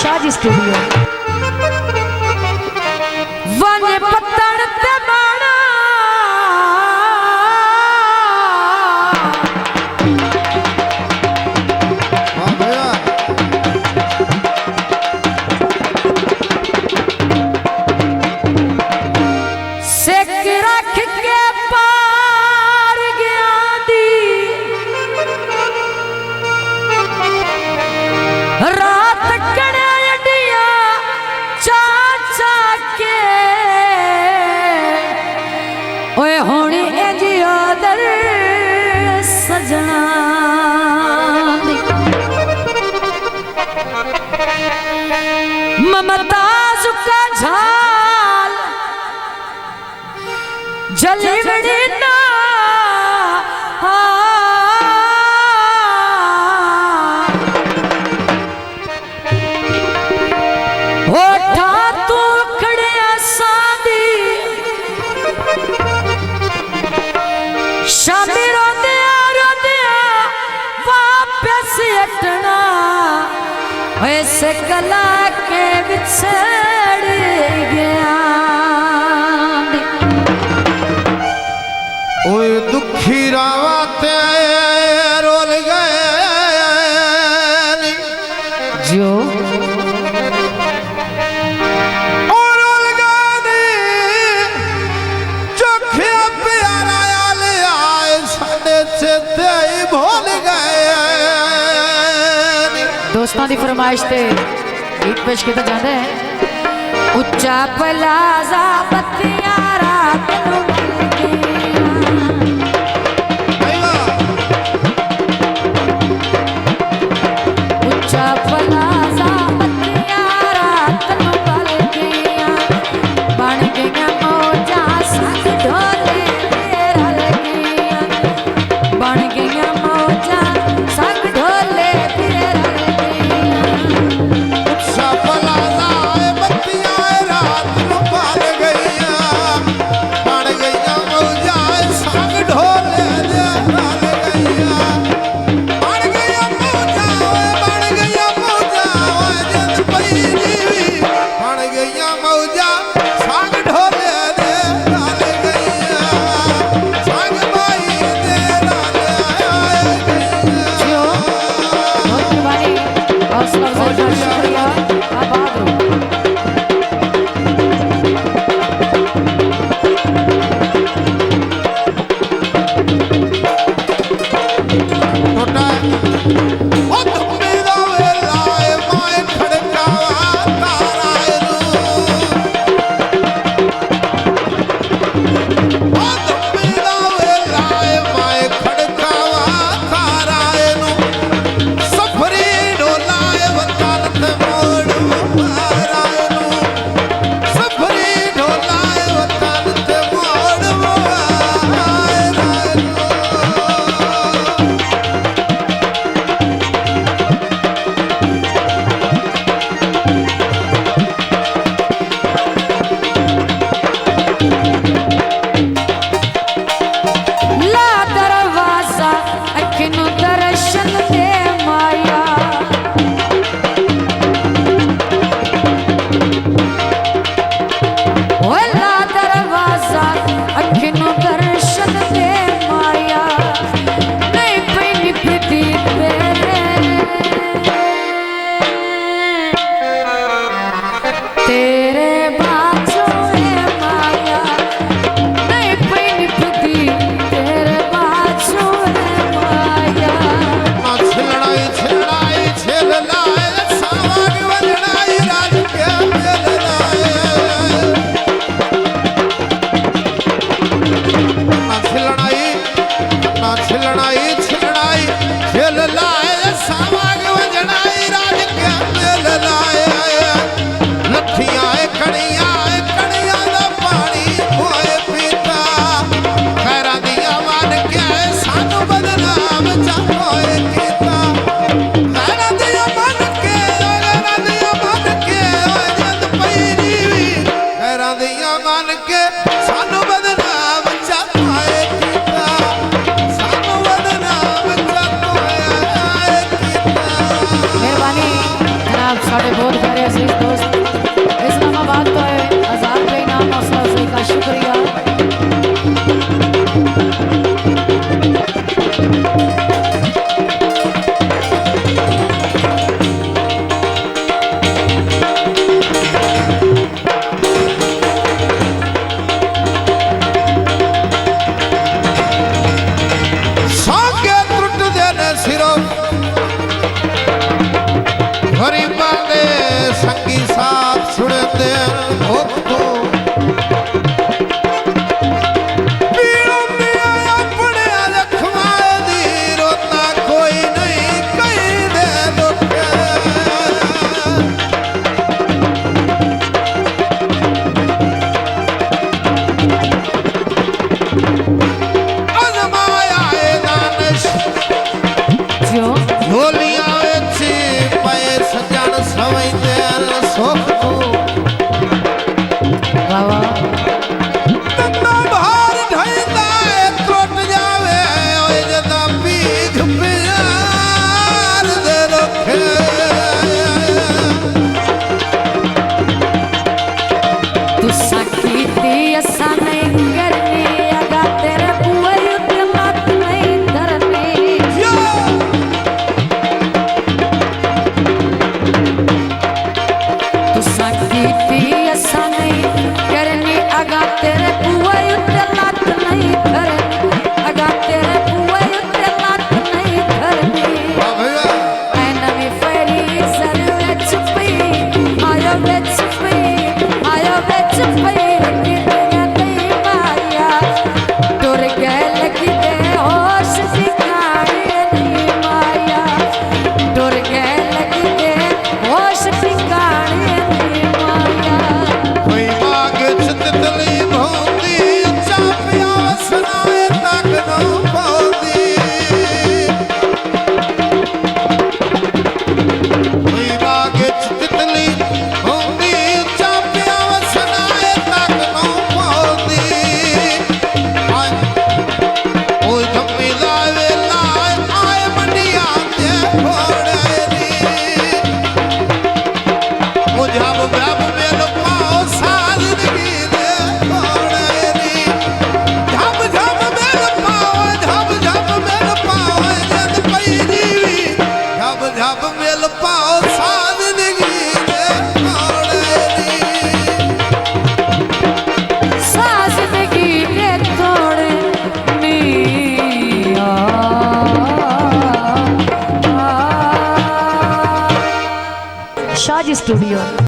Shahaji studio one पत्तड़ ते माना ममताज का झाल जलवड़ी ना होठा तू खड़िया सादी शामी रोदिया वापस अटना ऐसे कला के बिछड़ गया ओए दुखी रावते रोल गए जो रोल गए चोखिया प्यारा आले आए साढ़े चेते भूल गए दोस्तों की फरमाइश ते गीत पेश किया जाता है उच्चा पलाजा बत्तियां रात नूं उच्चा पलाजा बत्तियां रात नूं बल गईयां बन गईयां मौजां संग ढोले रल गईयां बन गईयां मौजां संग ढोले रल बत्तियां रात नूं बल गईयां बन गई बहुत प्यारे अजीज दोस्त इस्लामाबाद तो है 1000 रुपये इनाम हौसला अफजाई का शुक्रिया। सांगे त्रुट देने सिरों गरीबा दे संगी साथ छुड़े दे भोगतो पीड़ों में अपने रखवाए दी रोता कोई नहीं कहीं दे दुखे अजमाया है दानिश जो ढोलिया वेची पाए सजन सवई देल सोखतो वाह तन्ना भार ढलदा है त्रुट जावे ओए जदा पीघ प्यार दे रखे तुसा कीती असा नहीं करनी अगा तेरे बुए उत्ते मत नहीं धरनी यो तुसा कीती असा नहीं करनी अगा तेरे बुए उत्ते मत नहीं धरनी अगा तेरे बुए उत्ते मत नहीं धरनी भैया ऐ नवी फेरी सर विच पई आयो विच पई रखी तेरा तेरी माया टुर गए लगी ते होश ठिकाने नहीं माया टुर गए लगी ते होश ठिकाने नहीं माया कोई माग चितली भौंदी ऊंचा प्यास नाए तक न पाउंदी कोई माग चितली भौंदी ऊंचा प्यास नाए तक न पाउंदी ओ धम्मी लावे लाए आए मंडिया ते फोड़े दी ओ जब जब मेल पाओ सादगी दे फोड़े दी जब जब मेल पाओ जद पई जीवी जब जब मेल पाओ सादगी दे फोड़े दी साजदगी के थोड़े नी शाहजी स्टूडियो।